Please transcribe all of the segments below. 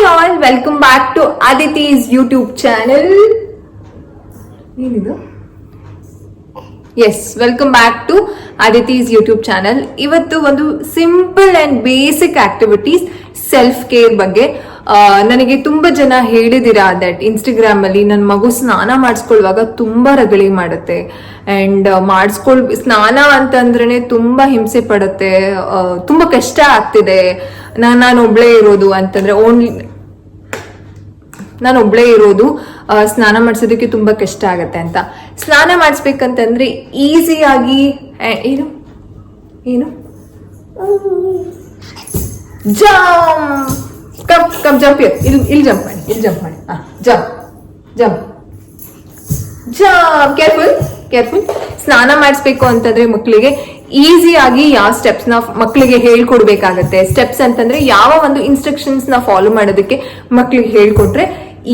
Hi all, welcome back to Aditi's YouTube channel. ಏನಿದು? Yes, welcome back to Aditi's YouTube channel. ಇವತ್ತು ಒಂದು simple and basic activities self care ಬಗ್ಗೆ. ನನಗೆ ತುಂಬಾ ಜನ ಹೇಳಿದಿರಾ ದಟ್ ಇನ್ಸ್ಟಾಗ್ರಾಮ್ ಅಲ್ಲಿ ನನ್ನ ಮಗು ಸ್ನಾನ ಮಾಡಿಸ್ಕೊಳ್ಳುವಾಗ ತುಂಬಾ ರಗಳಿ ಮಾಡುತ್ತೆ ಅಂಡ್ ಸ್ನಾನ ಅಂತಂದ್ರೆ ತುಂಬಾ ಹಿಂಸೆ ಪಡುತ್ತೆ, ತುಂಬಾ ಕಷ್ಟ ಆಗ್ತಿದೆ, ನಾನು ಒಬ್ಳೇ ಇರೋದು ಅಂತಂದ್ರೆ ನಾನು ಒಬ್ಳೇ ಇರೋದು, ಸ್ನಾನ ಮಾಡಿಸೋದಕ್ಕೆ ತುಂಬಾ ಕಷ್ಟ ಆಗತ್ತೆ ಅಂತ. ಸ್ನಾನ ಮಾಡಿಸ್ಬೇಕಂತಂದ್ರೆ ಈಸಿಯಾಗಿ ಏನು ಏನು ಜಂಪ್ ಇಲ್ಲಿ ಜಂಪ್ ಮಾಡಿ ಜಂಪ್ ಕೇರ್ಫುಲ್. ಸ್ನಾನ ಮಾಡಿಸ್ಬೇಕು ಅಂತಂದ್ರೆ ಮಕ್ಕಳಿಗೆ ಈಸಿಯಾಗಿ ಯಾವ ಸ್ಟೆಪ್ಸ್ ನ ಮಕ್ಕಳಿಗೆ ಹೇಳ್ಕೊಡ್ಬೇಕಾಗತ್ತೆ. ಸ್ಟೆಪ್ಸ್ ಅಂತಂದ್ರೆ ಯಾವ ಒಂದು ಇನ್ಸ್ಟ್ರಕ್ಷನ್ಸ್ ನ ಫಾಲೋ ಮಾಡೋದಕ್ಕೆ ಮಕ್ಕಳಿಗೆ ಹೇಳ್ಕೊಟ್ರೆ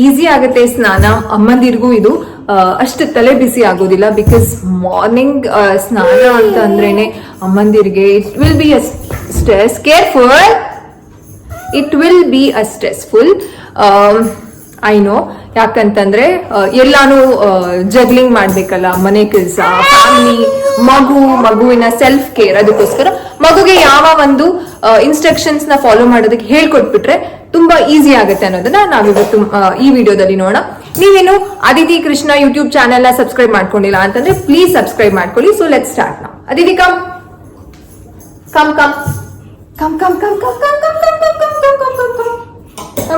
ಈಸಿ ಆಗುತ್ತೆ ಸ್ನಾನ. ಅಮ್ಮಂದಿರ್ಗೂ ಇದು ಅಷ್ಟು ತಲೆ ಬಿಸಿ ಆಗೋದಿಲ್ಲ, ಬಿಕಾಸ್ ಮಾರ್ನಿಂಗ್ ಸ್ನಾನ ಅಂತ ಅಂದ್ರೇನೆ ಅಮ್ಮಂದಿರ್ಗೆ it will be a stress. It will be a stressful. I know, ಯಾಕಂತಂದ್ರೆ ಎಲ್ಲಾನು ಜಗ್ಲಿಂಗ್ ಮಾಡ್ಬೇಕಲ್ಲ, ಮನೆ ಕೆಲಸ, ಫ್ಯಾಮಿಲಿ, ಮಗುವಿನ ಸೆಲ್ಫ್ ಕೇರ್. ಅದಕ್ಕೋಸ್ಕರ ಮಗುಗೆ ಯಾವ ಒಂದು ಇನ್ಸ್ಟ್ರಕ್ಷನ್ಸ್ ನ ಫಾಲೋ ಮಾಡೋದಕ್ಕೆ ಹೇಳ್ಕೊಟ್ಬಿಟ್ರೆ ತುಂಬಾ ಈಸಿ ಆಗುತ್ತೆ ಅನ್ನೋದನ್ನ ನಾವಿವತ್ತು ಈ ವಿಡಿಯೋದಲ್ಲಿ ನೋಡೋಣ. ನೀವೇನು ಅದಿತಿ ಕೃಷ್ಣ ಯೂಟ್ಯೂಬ್ ಚಾನೆಲ್ ನ ಸಬ್ಸ್ಕ್ರೈಬ್ ಮಾಡ್ಕೊಂಡಿಲ್ಲ ಅಂತಂದ್ರೆ ಪ್ಲೀಸ್ ಸಬ್ಸ್ಕ್ರೈಬ್ ಮಾಡ್ಕೊಳ್ಳಿ. So let's start now. Aditi come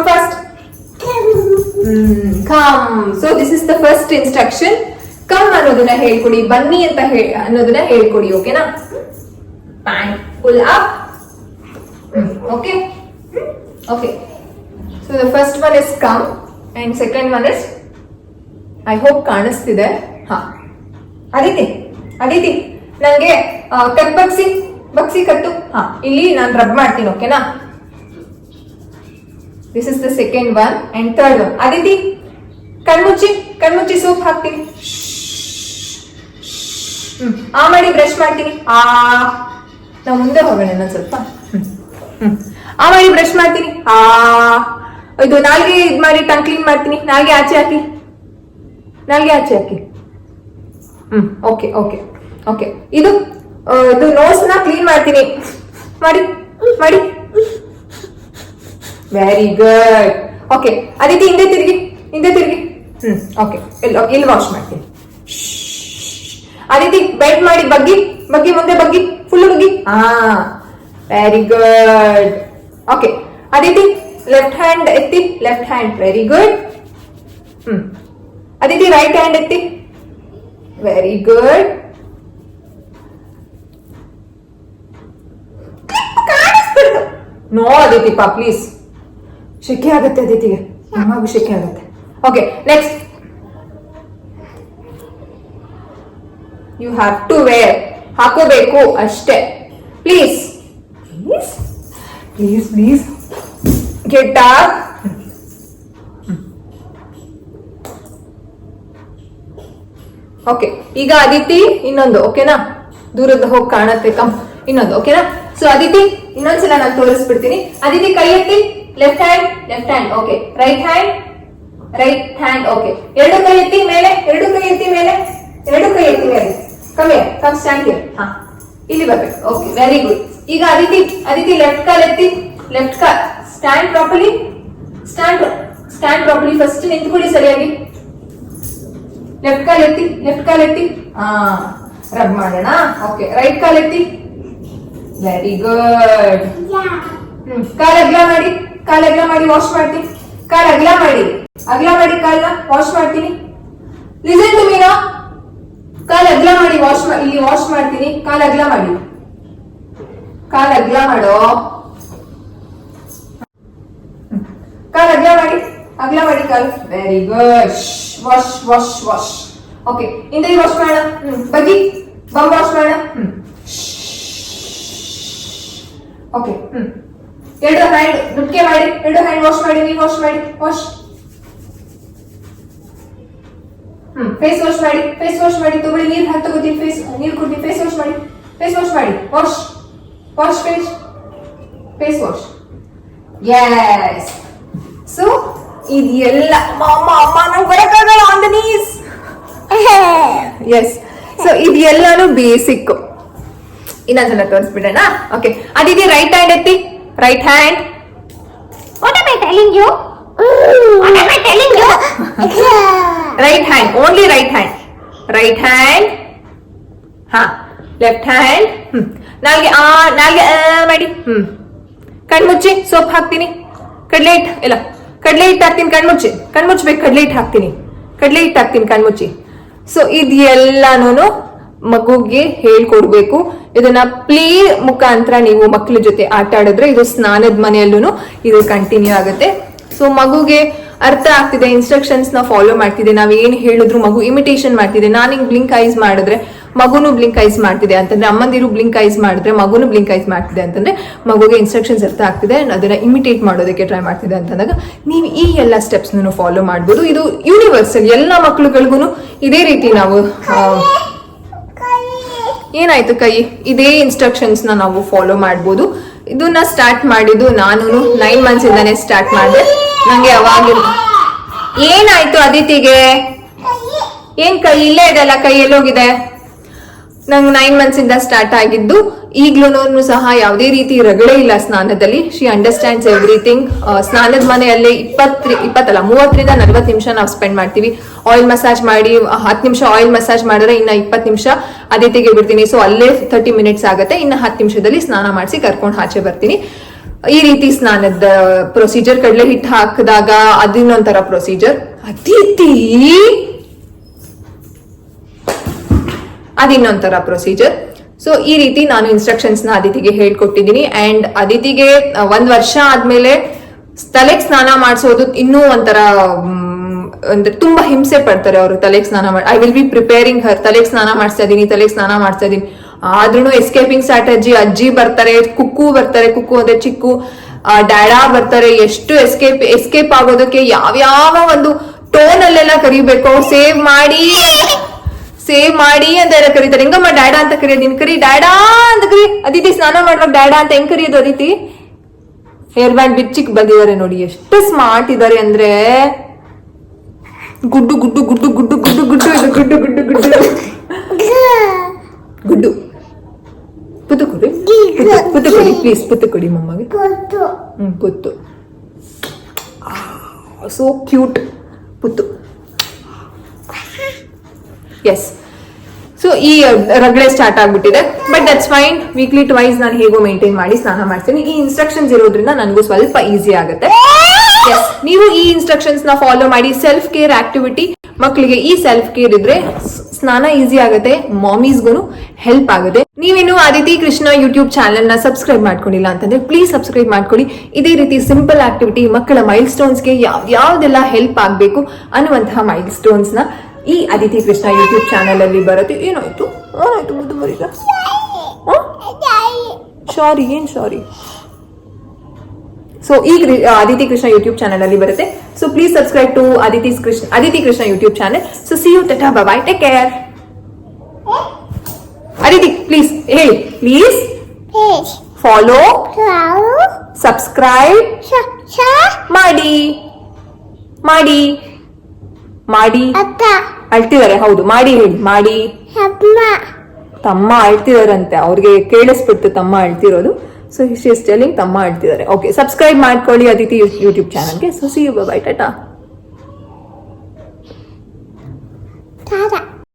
first. So this is the first instruction. Come ಅನ್ನೋದನ್ನ ಹೇಳ್ಕೊಡಿ, ಬನ್ನಿ ಅಂತ ಅನ್ನೋದನ್ನ ಹೇಳ್ಕೊಡಿ. ಓಕೆನಾ? Pant pull up. Okay. So the first one is come and second one is, I hope ಕಾಣಿಸ್ತಿದೆ. ಹಾ, ಅದಿತಿ ನಂಗೆ ಕಟ್ ಬಗ್ಸಿ ಕಟ್ಟು. ಹಾ, ಇಲ್ಲಿ ನಾನು ರಬ್ ಮಾಡ್ತೀನಿ. ಓಕೆನಾ? This is the second one and third one. Aditi ಕಣ್ಮುಚ್ಚಿ ಸೋಪ್ ಹಾಕ್ತೀನಿ. ಆ ಮಾಡಿ ಬ್ರಷ್ ಮಾಡ್ತೀನಿ. ನಾವು ಮುಂದೆ ಹೋಗೋಣ ಇನ್ನೊಂದ್ ಸ್ವಲ್ಪ. ಆ ಮಾಡಿ ಬ್ರಷ್ ಮಾಡ್ತೀನಿ. ಇದು ನಾಲ್ಗೆ ಇದ್ ಮಾಡಿ ಟಂಗ್ ಕ್ಲೀನ್ ಮಾಡ್ತೀನಿ. ನಾಲ್ಗೆ ಆಚೆ ಹಾಕಿ. ಓಕೆ. ಇದು ನೋಸ್ ನ ಕ್ಲೀನ್ ಮಾಡ್ತೀನಿ. ಮಾಡಿ. Very good. ಓಕೆ, ಅದಿತಿ ಹಿಂದೆ ತಿರುಗಿ. ಓಕೆ, ಇಲ್ಲಿ ವಾಶ್ ಮಾಡ್ತೀನಿ. ಅದಿತಿ ಬೆಂಡ್ ಮಾಡಿ ಬಗ್ಗಿ ಮುಂದೆ ಫುಲ್ ಬಗ್ಗಿ. Very good. Okay, Aditi left hand ಎತ್ತಿ. Left hand. Very good. Aditi right hand ಎತ್ತಿ. Very good. No Aditi please, ಶೆಕೆ ಆಗುತ್ತೆ ಅದಿತಿಗೆ, ನಮಗೂ ಶೆಕೆ ಆಗುತ್ತೆ. Okay, next you have to wear. ಹಾಕೋಬೇಕು ಅಷ್ಟೇ. Please get up. ಓಕೆ, ಈಗ ಅದಿತಿ ಇನ್ನೊಂದು. ಓಕೆನಾ? ದೂರದ ಹೋಗಿ ಕಾಣತ್ತೆ. ಇನ್ನೊಂದು. ಓಕೆನಾ? ಸೊ ಅದಿತಿ ಇನ್ನೊಂದ್ಸಲ ನಾನು ತೋರಿಸ್ಬಿಡ್ತೀನಿ. ಅದಿತಿ ಕೈ ಎತ್ತಿ. Left hand. Okay, right hand. Okay, ಎರಡು ಕೈ ಎತ್ತಿ ಮೇಲೆ. Come stand here. ಹಾ, ಇಲ್ಲಿ ಬರ್ಬೇಕು. Okay, very good. ಈಗ ಅದಿತಿ ಲೆಫ್ಟ್ ಕಾಲ್ ಎತ್ತಿ. ಲೆಫ್ಟ್ ಕಾಲ್. Stand properly. ಫಸ್ಟ್ ನಿಂತ್ಕೊಳ್ಳಿ ಸರಿಯಾಗಿ. ಲೆಫ್ಟ್ ಕಾಲ್ ಎತ್ತಿ. ರಬ್ ಮಾಡೋಣ. ಓಕೆ, ರೈಟ್ ಕಾಲ್ ಎತ್ತಿ. Very good. ಕಾಲ್ ಅಗ್ಲ ಮಾಡಿ ವಾಶ್ ಮಾಡ್ತೀನಿ. ಕಾಲ್ ಅಗ್ಲ ಮಾಡಿ ಕಾಲ್ನ ವಾಶ್ ಮಾಡ್ತೀನಿ. Listen to me now. ಕಾಲ್ ಅಗ್ಲ ಮಾಡಿ ಇಲ್ಲಿ ವಾಶ್ ಮಾಡ್ತೀನಿ. ಕಾಲ್ ಅಗ್ಲ ಮಾಡೋ. ಕಾಲ್ ಅಗ್ಲ ಮಾಡಿ ಕಾಲ್. Very good. ವಾಶ್. ಓಕೆ, ಹಿಂದೆ ವಾಶ್ ಮಾಡೋಣ. ಬಮ್ ವಾಶ್ ಮಾಡೋಣ. ಓಕೆ, ಎರಡು ಹ್ಯಾಂಡ್ ನುಟ್ಕೆ ಮಾಡಿ. ಎರಡು ಹ್ಯಾಂಡ್ ವಾಶ್ ಮಾಡಿ. ನೀವು ವಾಶ್. ಫೇಸ್ ವಾಶ್ ಮಾಡಿ. ತಗೊಳ್ಳಿ, ನೀರು ತಗೋತೀನಿ. ನೀರು ಕೊಡ್ತೀನಿ. ಫೇಸ್ ವಾಶ್ ಮಾಡಿ. Wash face wash. Yes. So ಇದೆಲ್ಲ ಅಮ್ಮ ನಂಗೆ ಬರಕ್ಕಾಗಲ್ಲ on the knees. Yes, so ಇದೆಲ್ಲಾನು ಬೇಸಿಕ್. ಇನ್ನೊಂದ್ಸಲ ತೋರಿಸ್ಬಿಡೋಣ. ಓಕೆ, ಅದಿದೆ ರೈಟ್ ಹ್ಯಾಂಡ್ ಎತ್ತಿ. Right hand. What am I telling you? What am I telling you? Right hand, only right hand. Right hand. ಹಾ, ಲೆಫ್ಟ್ ಹ್ಯಾಂಡ್. ನಾಲ್ಗೆ ನಾಲ್ಗೆ ಮಾಡಿ. ಕಣ್ಮುಚ್ಚಿ. ಸೋಪ್ ಹಾಕ್ತೀನಿ. ಕಡ್ಲೆ ಹಿಟ್ಟು ಇಲ್ಲ, ಕಡ್ಲೆ ಹಿಟ್ಟು ಹಾಕ್ತೀನಿ. ಕಣ್ಮುಚ್ಬೇಕು. ಕಡ್ಲೆ ಹಿಟ್ಟು ಹಾಕ್ತೀನಿ. ಕಣ್ಮುಚ್ಚಿ. ಸೊ ಇದೆಲ್ಲಾನು ಮಗುಗೆ ಹೇಳ್ಕೊಡ್ಬೇಕು. ಇದನ್ನ ಪ್ಲೇ ಮುಖಾಂತರ ನೀವು ಮಕ್ಕಳ ಜೊತೆ ಆಟ ಆಡಿದ್ರೆ ಇದು ಸ್ನಾನದ ಮನೆಯಲ್ಲೂ ಇದು ಕಂಟಿನ್ಯೂ ಆಗುತ್ತೆ. ಸೊ ಮಗುಗೆ ಅರ್ಥ ಆಗ್ತಿದೆ, ಇನ್ಸ್ಟ್ರಕ್ಷನ್ಸ್ ನ ಫಾಲೋ ಮಾಡ್ತಿದೆ, ನಾವ್ ಏನ್ ಹೇಳಿದ್ರು ಮಗು ಇಮಿಟೇಷನ್ ಮಾಡ್ತಿದೆ. ನಾನು ಹಿಂಗ್ ಬ್ಲಿಂಕ್ ಐಸ್ ಮಾಡಿದ್ರೆ ಮಗುನು ಬ್ಲಿಂಕ್ ಐಸ್ ಮಾಡ್ತಿದೆ ಅಂತಂದ್ರೆ, ಅಮ್ಮಂದಿರು ಬ್ಲಿಂಕ್ ಐಸ್ ಮಾಡಿದ್ರೆ ಮಗುನು ಬ್ಲಿಂಕ್ ಐಸ್ ಮಾಡ್ತಿದೆ ಅಂತಂದ್ರೆ ಮಗುಗೆ ಇನ್ಸ್ಟ್ರಕ್ಷನ್ಸ್ ಅರ್ಥ ಆಗ್ತಿದೆ, ಅದನ್ನ ಇಮಿಟೇಟ್ ಮಾಡೋದಕ್ಕೆ ಟ್ರೈ ಮಾಡ್ತಿದೆ ಅಂತಂದಾಗ ನೀವು ಈ ಎಲ್ಲ ಸ್ಟೆಪ್ಸ್ ಫಾಲೋ ಮಾಡ್ಬೋದು. ಇದು ಯೂನಿವರ್ಸಲ್, ಎಲ್ಲ ಮಕ್ಕಳುಗಳಿಗೂ ಇದೇ ರೀತಿ ನಾವು ಏನಾಯ್ತು ಕೈ, ಇದೇ ಇನ್ಸ್ಟ್ರಕ್ಷನ್ಸ್ ನಾವು ಫಾಲೋ ಮಾಡ್ಬೋದು. ಇದನ್ನ ಸ್ಟಾರ್ಟ್ ಮಾಡಿದ್ದು ನಾನು 9 months ಇಂದಾನೆ ಸ್ಟಾರ್ಟ್ ಮಾಡಿದೆ. ನಂಗೆ ಯಾವಾಗ ಏನಾಯ್ತು ಅದಿತಿಗೆ, ಏನ್ ಕೈ ಇಲ್ಲೇ ಇದೆಲ್ಲ, ಕೈ ಎಲ್ಲೋಗಿದೆ? ನಂಗೆ 9 months ಇಂದ ಸ್ಟಾರ್ಟ್ ಆಗಿದ್ದು. ಈಗ್ಲೂ ಸಹ ಯಾವುದೇ ರೀತಿ ರಗಳೆ ಇಲ್ಲ ಸ್ನಾನದಲ್ಲಿ. She understands everything. ಸ್ನಾನದ ಮನೆಯಲ್ಲಿ 30ರಿಂದ 40 ನಿಮಿಷ ನಾವು ಸ್ಪೆಂಡ್ ಮಾಡ್ತೀವಿ. ಆಯಿಲ್ ಮಸಾಜ್ ಮಾಡಿ 10 ನಿಮಿಷ ಆಯಿಲ್ ಮಸಾಜ್ ಮಾಡಿದ್ರೆ ಇನ್ನ 20 ನಿಮಿಷ ಅದಿತಿಗೆ ಬಿಡ್ತೀನಿ. ಸೊ ಅಲ್ಲೇ 30 minutes ಆಗುತ್ತೆ. ಇನ್ನ 10 ನಿಮಿಷದಲ್ಲಿ ಸ್ನಾನ ಮಾಡಿಸಿ ಕರ್ಕೊಂಡು ಆಚೆ ಬರ್ತೀನಿ. ಈ ರೀತಿ ಸ್ನಾನದ ಪ್ರೊಸೀಜರ್. ಕಡಲೆ ಹಿಟ್ಟು ಹಾಕಿದಾಗ ಅದಿನ್ನೊಂಥರ ಪ್ರೊಸೀಜರ್. ಅದಿನ್ನೊಂಥರ ಪ್ರೊಸೀಜರ್. ಸೊ ಈ ರೀತಿ ನಾನು ಇನ್ಸ್ಟ್ರಕ್ಷನ್ಸ್ ನ ಅದಿತಿಗೆ ಹೇಳ್ಕೊಟ್ಟಿದ್ದೀನಿ. ಅಂಡ್ ಅದಿತಿಗೆ 1 ವರ್ಷ ಆದ್ಮೇಲೆ ತಲೆಗೆ ಸ್ನಾನ ಮಾಡಿಸೋದು ಇನ್ನೂ ಒಂಥರ ಅಂದ್ರೆ ತುಂಬಾ ಹಿಂಸೆ ಪಡ್ತಾರೆ ಅವರು ತಲೆಗೆ ಸ್ನಾನ ಮಾಡಿ. ಐ ವಿಲ್ ಬಿ ಪ್ರಿಪೇರಿಂಗ್ ಹರ್, ತಲೆಗೆ ಸ್ನಾನ ಮಾಡಿಸ್ತಾ ಇದೀನಿ. ಆದ್ರೂ ಎಸ್ಕೇಪಿಂಗ್ ಸ್ಟ್ರಾಟಜಿ. ಅಜ್ಜಿ ಬರ್ತಾರೆ, ಕುಕ್ಕು ಅಂದ್ರೆ ಚಿಕ್ಕು, ಡ್ಯಾಡಾ ಬರ್ತಾರೆ. ಎಷ್ಟು ಎಸ್ಕೇಪ್ ಆಗೋದಕ್ಕೆ ಯಾವ್ಯಾವ ಒಂದು ಟೋನ್ ಅಲ್ಲೆಲ್ಲ ಕರಿಬೇಕು. ಸೇವ್ ಮಾಡಿ ಅಂತ ಎಲ್ಲ ಕರೀತಾರೆ. ಹೆಂಗಮ್ಮ ಡ್ಯಾಡಾ ಅಂತ ಕರಿಯೋದು? ನೀನ್ ಕರಿ ಡ್ಯಾಡಾ ಅಂತ ಕರಿ. ಅದಿತಿ ಸ್ನಾನ ಮಾಡುವಾಗ ಡ್ಯಾಡಾ ಅಂತ ಹೆಂಗ್ ಕರಿಯೋದು ಅದಿತಿ? ಹೇರ್ ಬ್ಯಾಂಡ್ ಬಿಚ್ಚಿಕ್ ಬಂದಿದ್ದಾರೆ ನೋಡಿ, ಎಷ್ಟು ಸ್ಮಾರ್ಟ್ ಇದಾರೆ ಅಂದ್ರೆ. ಗುಡ್ಡು ಇದು ಗುಡ್ಡು. ಪುತ್ತು ಕೊಡಿ ಪ್ಲೀಸ್, ಪುತ್ತು ಕೊಡಿ ಮಮ್ಮಗೆ. ಪುತ್ತು. ಸೋ ಕ್ಯೂಟ್ ಪುತ್ತು. ಎಸ್. ಸೊ ಈ ರಗಳೆ ಸ್ಟಾರ್ಟ್ ಆಗ್ಬಿಟ್ಟಿದೆ. But that's fine. Weekly twice ನಾನು ಹೇಗೋ ಮೇಂಟೈನ್ ಮಾಡಿ ಸ್ನಾನ ಮಾಡ್ತೀನಿ. ಈ ಇನ್ಸ್ಟ್ರಕ್ಷನ್ಸ್ ಇರೋದ್ರಿಂದ ನನಗೂ ಸ್ವಲ್ಪ ಈಸಿ ಆಗುತ್ತೆ. ಎಸ್, ನೀವು ಈ ಇನ್ಸ್ಟ್ರಕ್ಷನ್ಸ್ ನ ಫಾಲೋ ಮಾಡಿ. ಸೆಲ್ಫ್ ಕೇರ್ ಆಕ್ಟಿವಿಟಿ ಮಕ್ಕಳಿಗೆ. ಈ ಸೆಲ್ಫ್ ಕೇರ್ ಇದ್ರೆ ಸ್ನಾನ ಈಸಿ ಆಗುತ್ತೆ, ಮಾಮೀಸ್ಗೂ ಹೆಲ್ಪ್ ಆಗುತ್ತೆ. ನೀವೇನು ಅದಿತಿ ಕೃಷ್ಣ ಯೂಟ್ಯೂಬ್ ಚಾನೆಲ್ ನ ಸಬ್ಸ್ಕ್ರೈಬ್ ಮಾಡ್ಕೊಂಡಿಲ್ಲ ಅಂತಂದ್ರೆ ಪ್ಲೀಸ್ ಸಬ್ಸ್ಕ್ರೈಬ್ ಮಾಡ್ಕೊಳ್ಳಿ. ಇದೇ ರೀತಿ ಸಿಂಪಲ್ ಆಕ್ಟಿವಿಟಿ, ಮಕ್ಕಳ ಮೈಲ್ ಸ್ಟೋನ್ಸ್ಗೆ ಯಾವ್ದೆಲ್ಲ ಹೆಲ್ಪ್ ಆಗ್ಬೇಕು ಅನ್ನುವಂತಹ ಮೈಲ್ ಸ್ಟೋನ್ಸ್ ನ ಈ ಅದಿತಿ ಕೃಷ್ಣ ಯೂಟ್ಯೂಬ್ ಚಾನೆಲ್ ಅಲ್ಲಿ ಬರುತ್ತೆ. ಏನಾಯ್ತು ಮುದ್ದು ಬರೀಗ? ಸಾರಿ, ಏನ್ ಸಾರಿ? ಸೊ ಈ ಅದಿತಿ ಕೃಷ್ಣ ಯೂಟ್ಯೂಬ್ ಚಾನೆಲ್ ಅಲ್ಲಿ ಬರುತ್ತೆ. So please subscribe to Aditi Krishna YouTube channel. So see you, tata, bye, take care. Aditi please ಹೇಳಿ. ಪ್ಲೀಸ್ ಫಾಲೋ, ಸಬ್ಸ್ಕ್ರೈಬ್ ಮಾಡಿ. ಅಳ್ತಿದ್ದಾರೆ. ಹೌದು, ಮಾಡಿ ಹೇಳಿ. ಮಾಡಿ. ತಮ್ಮ ಅಳ್ತಿದಾರಂತೆ, ಅವ್ರಿಗೆ ಕೇಳಿಸ್ಬಿಡ್ತು ತಮ್ಮ ಅಳ್ತಿರೋದು. ಸೊ ಶಿ ಇಸ್ ಟೆಲ್ಲಿಂಗ್ ತಮ್ಮ ಅಳ್ತಿದ್ದಾರೆ. ಓಕೆ, ಸಬ್ಸ್ಕ್ರೈಬ್ ಮಾಡ್ಕೊಳ್ಳಿ ಅದಿತಿ ಯೂಟ್ಯೂಬ್ ಚಾನಲ್ಗೆ. So see you, bye, Tata.